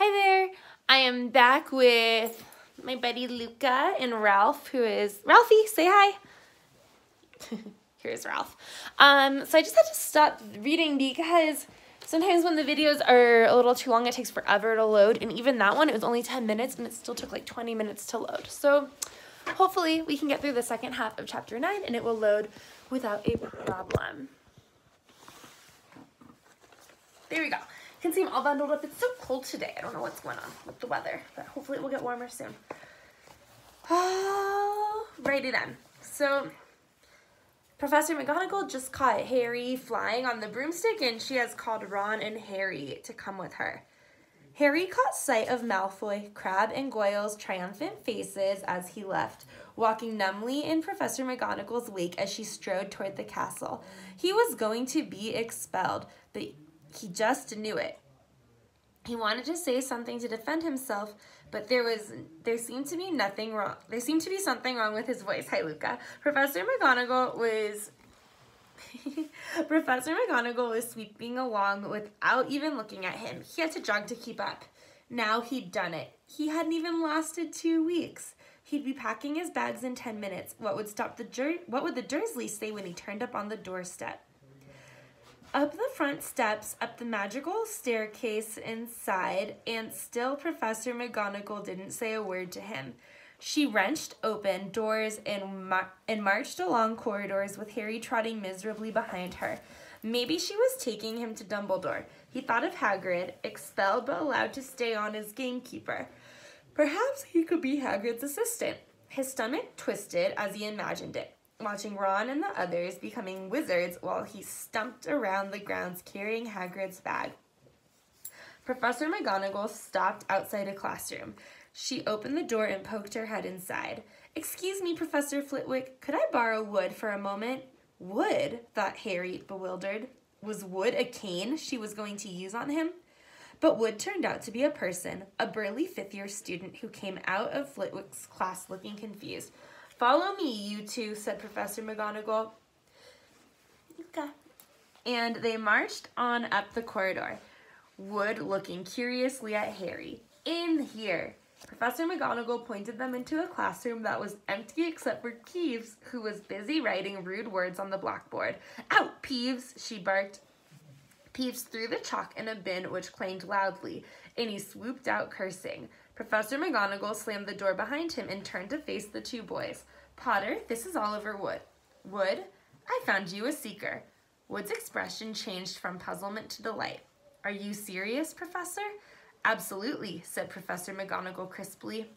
Hi there, I am back with my buddy Luca and Ralph, who is, Ralphie, say hi. Here's Ralph. So I just had to stop reading because sometimes when the videos are a little too long, it takes forever to load, and even that one, it was only 10 minutes, and it still took like 20 minutes to load. So hopefully we can get through the second half of chapter 9, and it will load without a problem. There we go. You can see I'm all bundled up. It's so cold today. I don't know what's going on with the weather, but hopefully it will get warmer soon. Alrighty then. So Professor McGonagall just caught Harry flying on the broomstick, and she has called Ron and Harry to come with her. Harry caught sight of Malfoy, Crabbe, and Goyle's triumphant faces as he left, walking numbly in Professor McGonagall's wake as she strode toward the castle. He was going to be expelled, but he just knew it. He wanted to say something to defend himself, but there seemed to be nothing wrong. There seemed to be something wrong with his voice. Hi, Luca. Professor McGonagall was sweeping along without even looking at him. He had to jog to keep up. Now he'd done it. He hadn't even lasted 2 weeks. He'd be packing his bags in 10 minutes. What would the Dursleys say when he turned up on the doorstep? Up the front steps, up the magical staircase inside, and still Professor McGonagall didn't say a word to him. She wrenched open doors and marched along corridors with Harry trotting miserably behind her. Maybe she was taking him to Dumbledore. He thought of Hagrid, expelled but allowed to stay on as gamekeeper. Perhaps he could be Hagrid's assistant. His stomach twisted as he imagined it, watching Ron and the others becoming wizards while he stumped around the grounds carrying Hagrid's bag. Professor McGonagall stopped outside a classroom. She opened the door and poked her head inside. "Excuse me, Professor Flitwick, could I borrow Wood for a moment?" Wood, thought Harry, bewildered. Was Wood a cane she was going to use on him? But Wood turned out to be a person, a burly fifth-year student who came out of Flitwick's class looking confused. "Follow me, you two," said Professor McGonagall. Okay. And they marched on up the corridor, Wood looking curiously at Harry. "In here." Professor McGonagall pointed them into a classroom that was empty except for Peeves, who was busy writing rude words on the blackboard. "Out, Peeves," she barked. Peeves threw the chalk in a bin, which clanged loudly, and he swooped out cursing. Professor McGonagall slammed the door behind him and turned to face the two boys. "Potter, this is Oliver Wood." "Wood, I found you a seeker." Wood's expression changed from puzzlement to delight. "Are you serious, Professor?" "Absolutely," said Professor McGonagall crisply.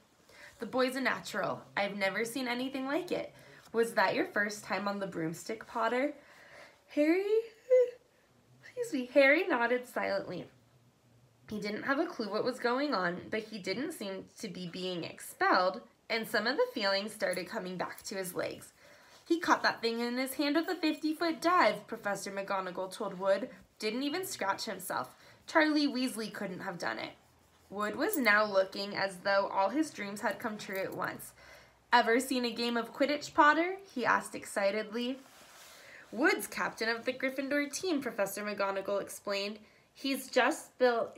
"The boy's a natural. I've never seen anything like it. Was that your first time on the broomstick, Potter?" Harry nodded silently. He didn't have a clue what was going on, but he didn't seem to be being expelled, and some of the feeling started coming back to his legs. "He caught that thing in his hand with a 50-foot dive," Professor McGonagall told Wood. "Didn't even scratch himself. Charlie Weasley couldn't have done it." Wood was now looking as though all his dreams had come true at once. "Ever seen a game of Quidditch, Potter?" he asked excitedly. "Wood's captain of the Gryffindor team," Professor McGonagall explained. He's just the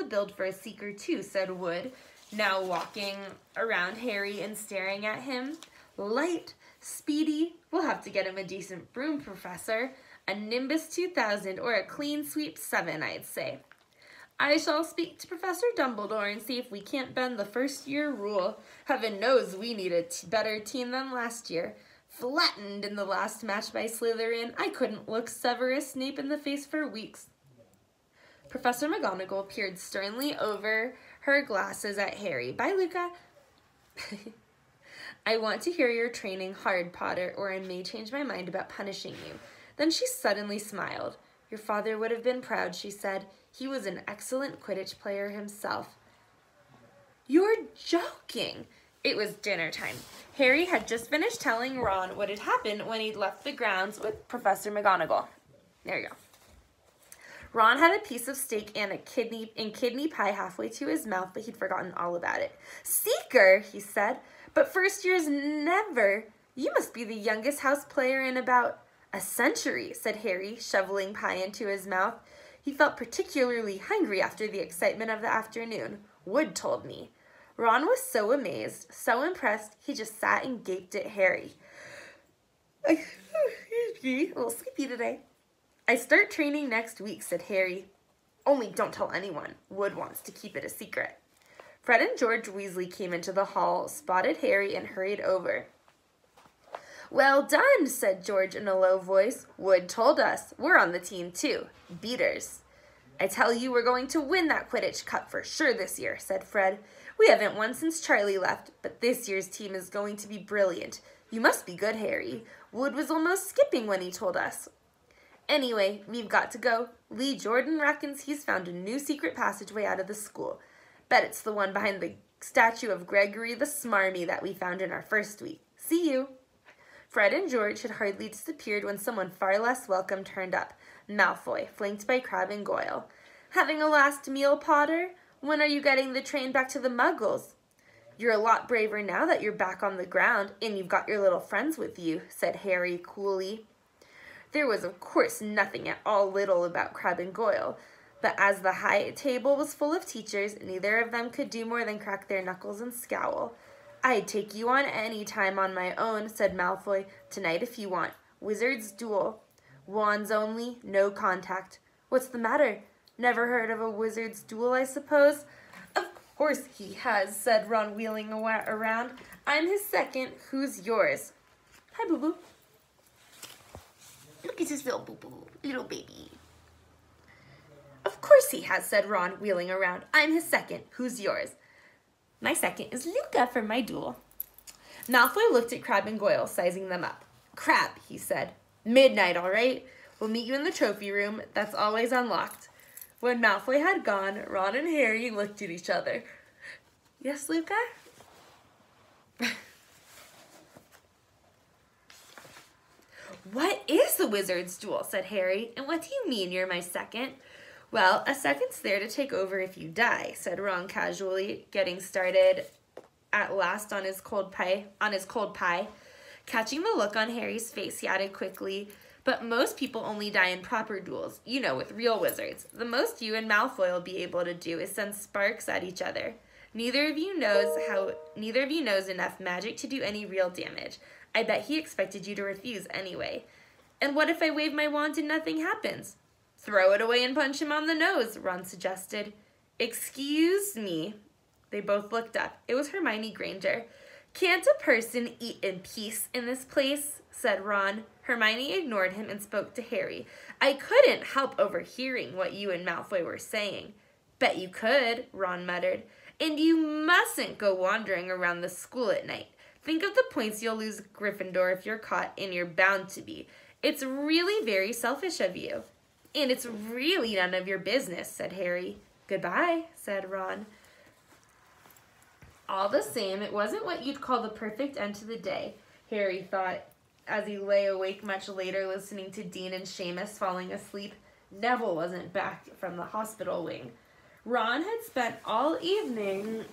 build for a seeker too," said Wood, now walking around Harry and staring at him. "Light, speedy. We'll have to get him a decent broom, Professor. A Nimbus 2000 or a Clean Sweep 7, I'd say." "I shall speak to Professor Dumbledore and see if we can't bend the first-year rule. Heaven knows we need a better team than last year. Flattened in the last match by Slytherin. I couldn't look Severus Snape in the face for weeks." Professor McGonagall peered sternly over her glasses at Harry. "Bye, Luca." "I want to hear you're training hard, Potter, or I may change my mind about punishing you." Then she suddenly smiled. "Your father would have been proud," she said. "He was an excellent Quidditch player himself." "You're joking." It was dinner time. Harry had just finished telling Ron what had happened when he'd left the grounds with Professor McGonagall. There you go. Ron had a piece of steak and kidney pie halfway to his mouth, but he'd forgotten all about it. "Seeker," he said, "but first years never. You must be the youngest house player in about a century," said Harry, shoveling pie into his mouth. He felt particularly hungry after the excitement of the afternoon. Wood told me. Ron was so amazed, so impressed, he just sat and gaped at Harry. Excuse me, a little sleepy today. I start training next week, said Harry. Only don't tell anyone. Wood wants to keep it a secret. Fred and George Weasley came into the hall, spotted Harry, and hurried over. Well done, said George in a low voice. Wood told us. We're on the team, too. Beaters. I tell you, we're going to win that Quidditch Cup for sure this year, said Fred. We haven't won since Charlie left, but this year's team is going to be brilliant. You must be good, Harry. Wood was almost skipping when he told us. Anyway, we've got to go. Lee Jordan reckons he's found a new secret passageway out of the school. Bet it's the one behind the statue of Gregory the Smarmy that we found in our first week. See you. Fred and George had hardly disappeared when someone far less welcome turned up. Malfoy, flanked by Crabbe and Goyle. Having a last meal, Potter? When are you getting the train back to the Muggles? You're a lot braver now that you're back on the ground, and you've got your little friends with you, said Harry coolly. There was, of course, nothing at all little about Crabbe and Goyle, but as the high table was full of teachers, neither of them could do more than crack their knuckles and scowl. I'd take you on any time on my own, said Malfoy. Tonight if you want. Wizard's duel. Wands only, no contact. What's the matter? Never heard of a wizard's duel, I suppose? Of course he has, said Ron, wheeling around. I'm his second. Who's yours? Hi, Boo-Boo. Look at this little Boo-Boo, little baby. Of course he has, said Ron, wheeling around. I'm his second. Who's yours? My second is Luca for my duel. Malfoy looked at Crabbe and Goyle, sizing them up. Crabbe, he said. Midnight, all right? We'll meet you in the trophy room. That's always unlocked. When Malfoy had gone, Ron and Harry looked at each other. Yes, Luca? What is the wizard's duel, said Harry. And what do you mean you're my second? Well, a second's there to take over if you die, said Ron casually, getting started at last on his cold pie. Catching the look on Harry's face, he added quickly, but most people only die in proper duels, you know, with real wizards. The most you and Malfoy will be able to do is send sparks at each other. Neither of you knows enough magic to do any real damage. I bet he expected you to refuse anyway. And what if I wave my wand and nothing happens? Throw it away and punch him on the nose, Ron suggested. Excuse me. They both looked up. It was Hermione Granger. Can't a person eat in peace in this place? Said Ron. Hermione ignored him and spoke to Harry. I couldn't help overhearing what you and Malfoy were saying. Bet you could, Ron muttered. And you mustn't go wandering around the school at night. Think of the points you'll lose Gryffindor if you're caught, and you're bound to be. It's really very selfish of you. And it's really none of your business, said Harry. Goodbye, said Ron. All the same, it wasn't what you'd call the perfect end to the day, Harry thought, as he lay awake much later listening to Dean and Seamus falling asleep. Neville wasn't back from the hospital wing. Ron had spent all evening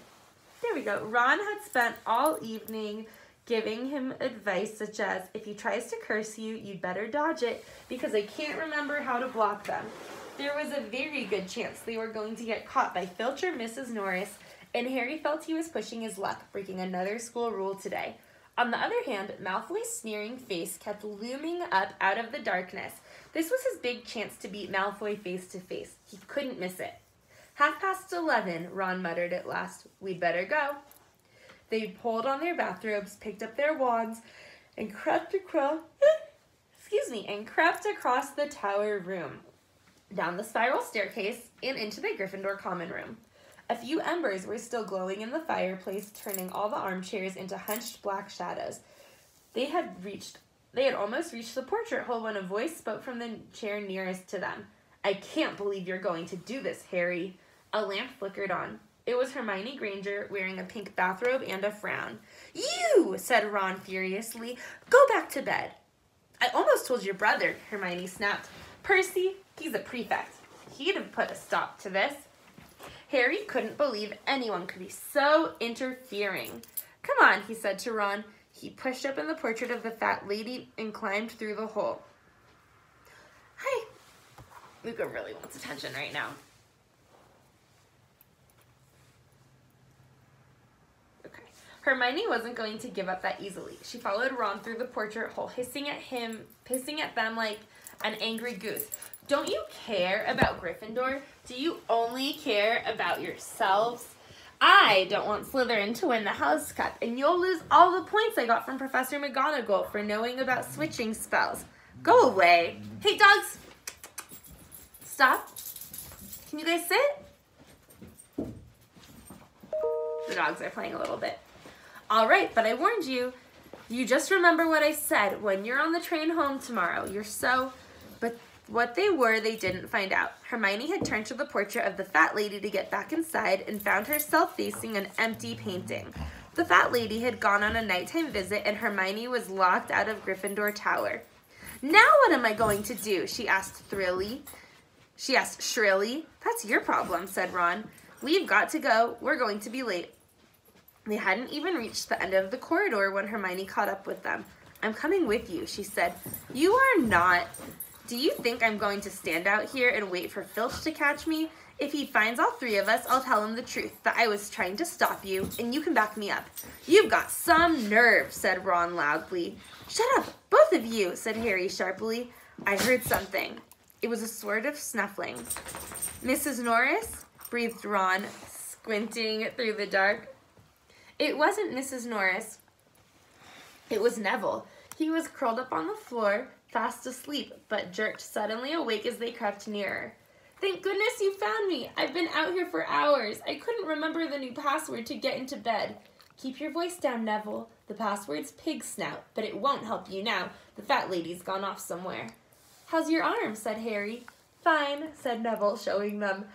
giving him advice such as, if he tries to curse you, you'd better dodge it because I can't remember how to block them. There was a very good chance they were going to get caught by Filch or Mrs. Norris, and Harry felt he was pushing his luck, breaking another school rule today. On the other hand, Malfoy's sneering face kept looming up out of the darkness. This was his big chance to beat Malfoy face to face. He couldn't miss it. 11:30, Ron muttered at last. We'd better go. They pulled on their bathrobes, picked up their wands, and crept across the tower room, down the spiral staircase, and into the Gryffindor common room. A few embers were still glowing in the fireplace, turning all the armchairs into hunched black shadows. They had almost reached the portrait hole when a voice spoke from the chair nearest to them. I can't believe you're going to do this, Harry. A lamp flickered on. It was Hermione Granger, wearing a pink bathrobe and a frown. You, said Ron furiously. Go back to bed. I almost told your brother, Hermione snapped. Percy, he's a prefect. He'd have put a stop to this. Harry couldn't believe anyone could be so interfering. Come on, he said to Ron. He pushed open the portrait of the fat lady and climbed through the hole. Hi. Luca really wants attention right now. Okay. Hermione wasn't going to give up that easily. She followed Ron through the portrait hole, hissing at them like an angry goose. Don't you care about Gryffindor? Do you only care about yourselves? I don't want Slytherin to win the House Cup, and you'll lose all the points I got from Professor McGonagall for knowing about switching spells. Go away. Hey, dogs. Stop. Can you guys sit? The dogs are playing a little bit. All right, but I warned you. You just remember what I said when you're on the train home tomorrow. But what they were, they didn't find out. Hermione had turned to the portrait of the fat lady to get back inside and found herself facing an empty painting. The fat lady had gone on a nighttime visit and Hermione was locked out of Gryffindor Tower. Now what am I going to do? She asked shrilly. That's your problem, said Ron. We've got to go. We're going to be late. They hadn't even reached the end of the corridor when Hermione caught up with them. I'm coming with you, she said. You are not. Do you think I'm going to stand out here and wait for Filch to catch me? If he finds all three of us, I'll tell him the truth, that I was trying to stop you, and you can back me up. You've got some nerve, said Ron loudly. Shut up, both of you, said Harry sharply. I heard something. It was a sort of snuffling. Mrs. Norris, breathed Ron, squinting through the dark. It wasn't Mrs. Norris. It was Neville. He was curled up on the floor, fast asleep, but jerked suddenly awake as they crept nearer. Thank goodness you found me. I've been out here for hours. I couldn't remember the new password to get into bed. Keep your voice down, Neville. The password's pig snout, but it won't help you now. The fat lady's gone off somewhere. How's your arm? Said Harry. Fine, said Neville, showing them.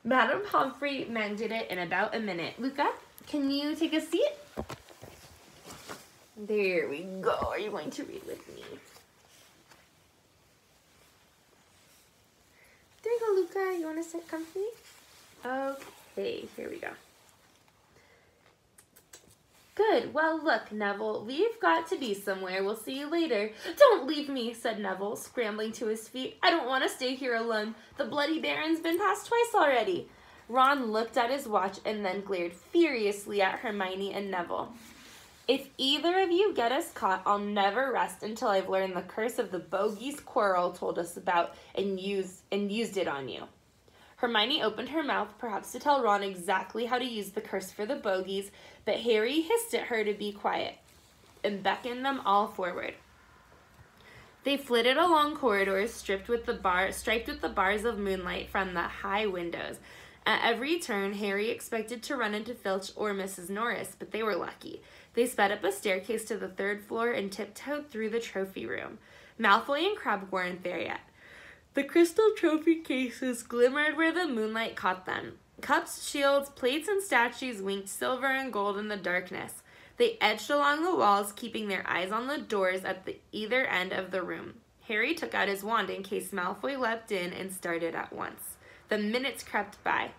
Madame Pomfrey mended it in about a minute. Luca, can you take a seat? There we go. Are you going to read with me? There you go, Luca. You want to sit comfy? Okay, here we go. Good. Well, look, Neville, we've got to be somewhere. We'll see you later. Don't leave me, said Neville, scrambling to his feet. I don't want to stay here alone. The Bloody Baron's been past twice already. Ron looked at his watch and then glared furiously at Hermione and Neville. If either of you get us caught, I'll never rest until I've learned the curse of the bogies Quirrell told us about and used it on you. Hermione opened her mouth, perhaps to tell Ron exactly how to use the curse for the bogies, but Harry hissed at her to be quiet and beckoned them all forward. They flitted along corridors striped with the bars of moonlight from the high windows. At every turn, Harry expected to run into Filch or Mrs. Norris, but they were lucky. They sped up a staircase to the third floor and tiptoed through the trophy room. Malfoy and Crabbe weren't there yet. The crystal trophy cases glimmered where the moonlight caught them. Cups, shields, plates, and statues winked silver and gold in the darkness. They edged along the walls, keeping their eyes on the doors at either end of the room. Harry took out his wand in case Malfoy leapt in and started at once. The minutes crept by.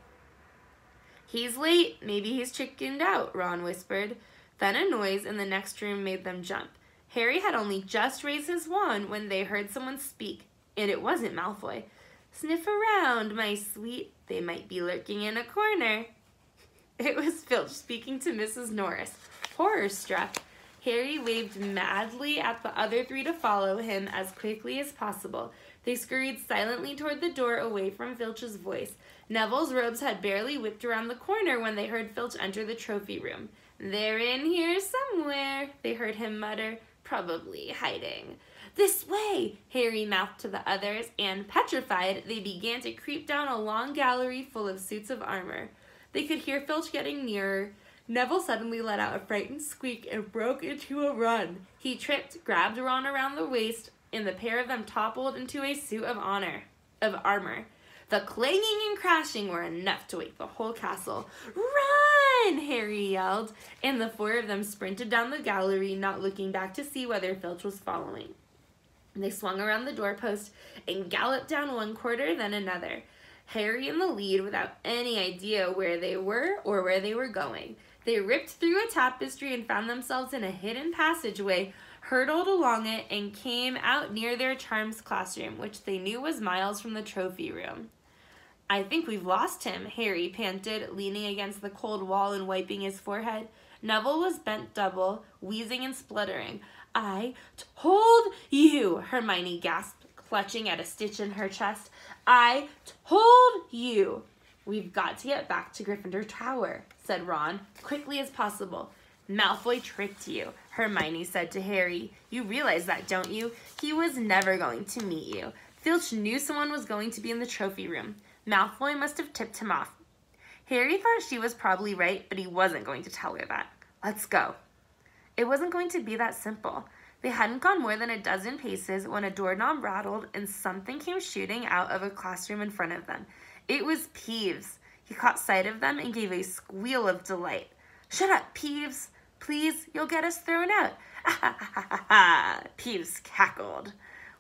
He's late. Maybe he's chickened out, Ron whispered. Then a noise in the next room made them jump. Harry had only just raised his wand when they heard someone speak, and it wasn't Malfoy. Sniff around, my sweet. They might be lurking in a corner. It was Filch speaking to Mrs. Norris. Horror-struck, Harry waved madly at the other three to follow him as quickly as possible. They scurried silently toward the door away from Filch's voice. Neville's robes had barely whipped around the corner when they heard Filch enter the trophy room. They're in here somewhere, they heard him mutter, probably hiding. This way, Harry mouthed to the others, and petrified, they began to creep down a long gallery full of suits of armor. They could hear Filch getting nearer. Neville suddenly let out a frightened squeak and broke into a run. He tripped, grabbed Ron around the waist, and the pair of them toppled into a suit of armor. The clanging and crashing were enough to wake the whole castle. Run! Harry yelled, and the four of them sprinted down the gallery, not looking back to see whether Filch was following. They swung around the doorpost and galloped down one corridor, then another. Harry in the lead without any idea where they were or where they were going. They ripped through a tapestry and found themselves in a hidden passageway. hurtled along it, and came out near their charms classroom, which they knew was miles from the trophy room. I think we've lost him, Harry panted, leaning against the cold wall and wiping his forehead. Neville was bent double, wheezing and spluttering. I told you, Hermione gasped, clutching at a stitch in her chest. I told you. We've got to get back to Gryffindor Tower, said Ron, quickly as possible. Malfoy tricked you, Hermione said to Harry. You realize that, don't you? He was never going to meet you. Filch knew someone was going to be in the trophy room. Malfoy must have tipped him off. Harry thought she was probably right, but he wasn't going to tell her that. Let's go. It wasn't going to be that simple. They hadn't gone more than a dozen paces when a doorknob rattled and something came shooting out of a classroom in front of them. It was Peeves. He caught sight of them and gave a squeal of delight. Shut up, Peeves. Please, you'll get us thrown out. Peeves cackled.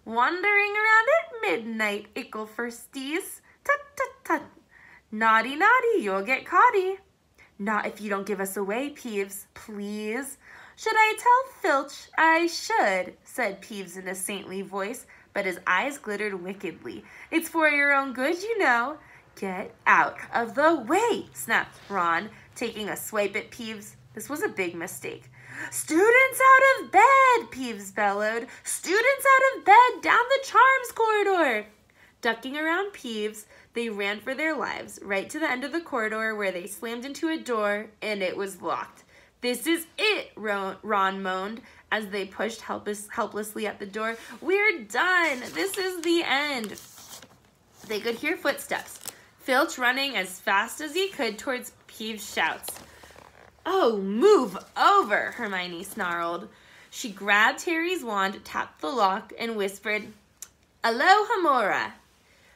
Wandering around at midnight, ickle firsties. Tut, tut, tut. Naughty, naughty, you'll get caughty. Not if you don't give us away, Peeves, please. Should I tell Filch? I should, said Peeves in a saintly voice, but his eyes glittered wickedly. It's for your own good, you know. Get out of the way, snapped Ron, taking a swipe at Peeves. This was a big mistake. Students out of bed, Peeves bellowed. Students out of bed, down the charms corridor. Ducking around Peeves, they ran for their lives, right to the end of the corridor where they slammed into a door, and it was locked. This is it, Ron moaned as they pushed helplessly at the door. We're done. This is the end. They could hear footsteps. Filch running as fast as he could towards Peeves' shouts. Oh, move over, Hermione snarled. She grabbed Harry's wand, tapped the lock, and whispered, Alohomora.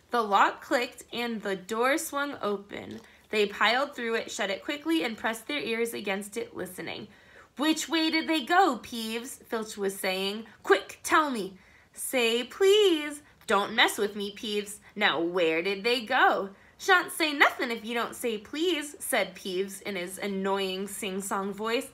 The lock clicked and the door swung open. They piled through it, shut it quickly, and pressed their ears against it, listening. Which way did they go, Peeves? Filch was saying. Quick, tell me. Say please. Don't mess with me, Peeves. Now, where did they go? Shan't say nothing if you don't say please, said Peeves in his annoying sing-song voice.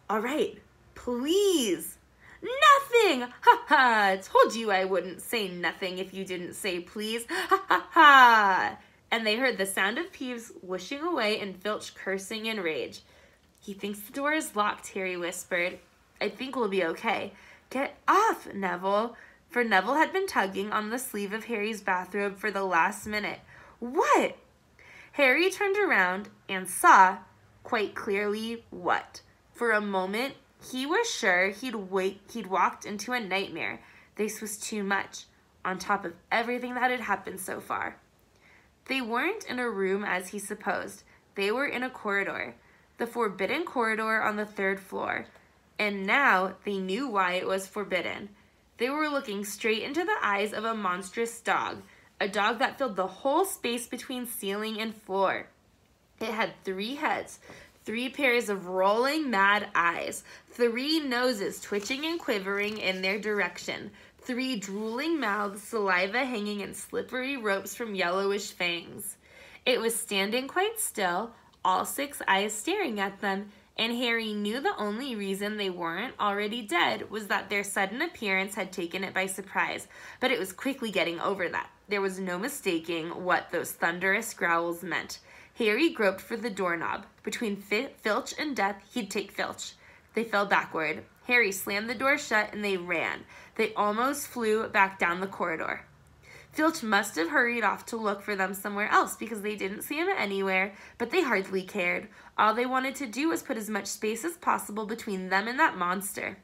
All right, please. Nothing! Ha ha! Told you I wouldn't say nothing if you didn't say please. Ha ha ha! And they heard the sound of Peeves whooshing away and Filch cursing in rage. He thinks the door is locked, Harry whispered. I think we'll be okay. Get off, Neville. For Neville had been tugging on the sleeve of Harry's bathrobe for the last minute. What? Harry turned around and saw quite clearly what. For a moment, he was sure he'd walked into a nightmare. This was too much, on top of everything that had happened so far. They weren't in a room as he supposed. They were in a corridor, the forbidden corridor on the 3rd floor. And now they knew why it was forbidden. They were looking straight into the eyes of a monstrous dog, a dog that filled the whole space between ceiling and floor. It had 3 heads, 3 pairs of rolling mad eyes, 3 noses twitching and quivering in their direction, 3 drooling mouths, saliva hanging in slippery ropes from yellowish fangs. It was standing quite still, all 6 eyes staring at them, and Harry knew the only reason they weren't already dead was that their sudden appearance had taken it by surprise, but it was quickly getting over that. There was no mistaking what those thunderous growls meant. Harry groped for the doorknob. Between Filch and death, he'd take Filch. They fell backward. Harry slammed the door shut and they ran. They almost flew back down the corridor. Filch must have hurried off to look for them somewhere else because they didn't see him anywhere, but they hardly cared. All they wanted to do was put as much space as possible between them and that monster.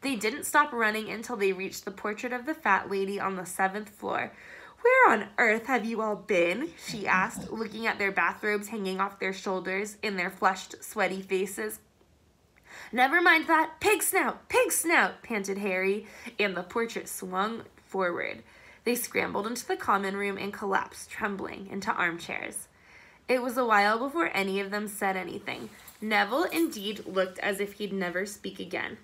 They didn't stop running until they reached the portrait of the fat lady on the 7th floor. Where on earth have you all been? She asked, looking at their bathrobes hanging off their shoulders in their flushed, sweaty faces. Never mind that. Pig snout, panted Harry, and the portrait swung forward. They scrambled into the common room and collapsed, trembling, into armchairs. It was a while before any of them said anything. Neville indeed looked as if he'd never speak again.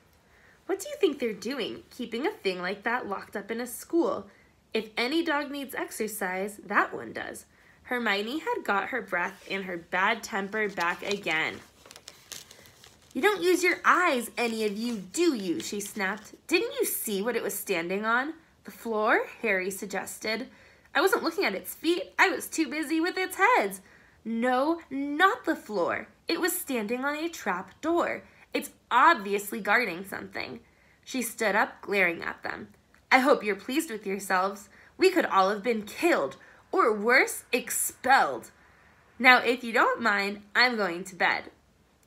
What do you think they're doing, keeping a thing like that locked up in a school? If any dog needs exercise, that one does. Hermione had got her breath and her bad temper back again. You don't use your eyes, any of you, do you? She snapped. Didn't you see what it was standing on? The floor, Harry suggested. I wasn't looking at its feet. I was too busy with its heads. No, not the floor. It was standing on a trap door. It's obviously guarding something. She stood up, glaring at them. I hope you're pleased with yourselves. We could all have been killed, or worse, expelled. Now, if you don't mind, I'm going to bed.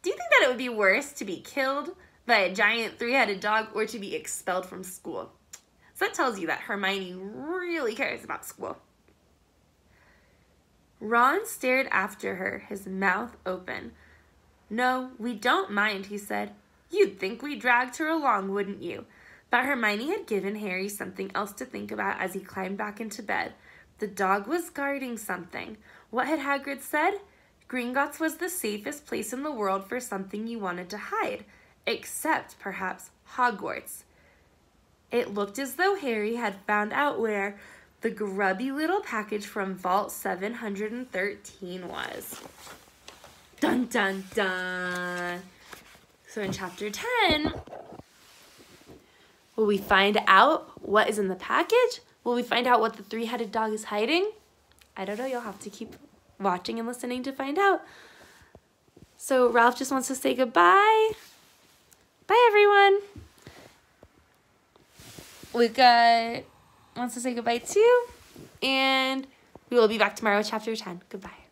Do you think that it would be worse to be killed by a giant three-headed dog or to be expelled from school? So that tells you that Hermione really cares about school. Ron stared after her, his mouth open. No, we don't mind, he said. You'd think we dragged her along, wouldn't you? But Hermione had given Harry something else to think about as he climbed back into bed. The dog was guarding something. What had Hagrid said? Gringotts was the safest place in the world for something you wanted to hide, except, perhaps, Hogwarts. It looked as though Harry had found out where the grubby little package from Vault 713 was. Dun, dun, dun. So in Chapter 10, will we find out what is in the package? Will we find out what the three-headed dog is hiding? I don't know. You'll have to keep watching and listening to find out. So Ralph just wants to say goodbye. Bye, everyone. Luca wants to say goodbye too. And we will be back tomorrow with Chapter 10. Goodbye.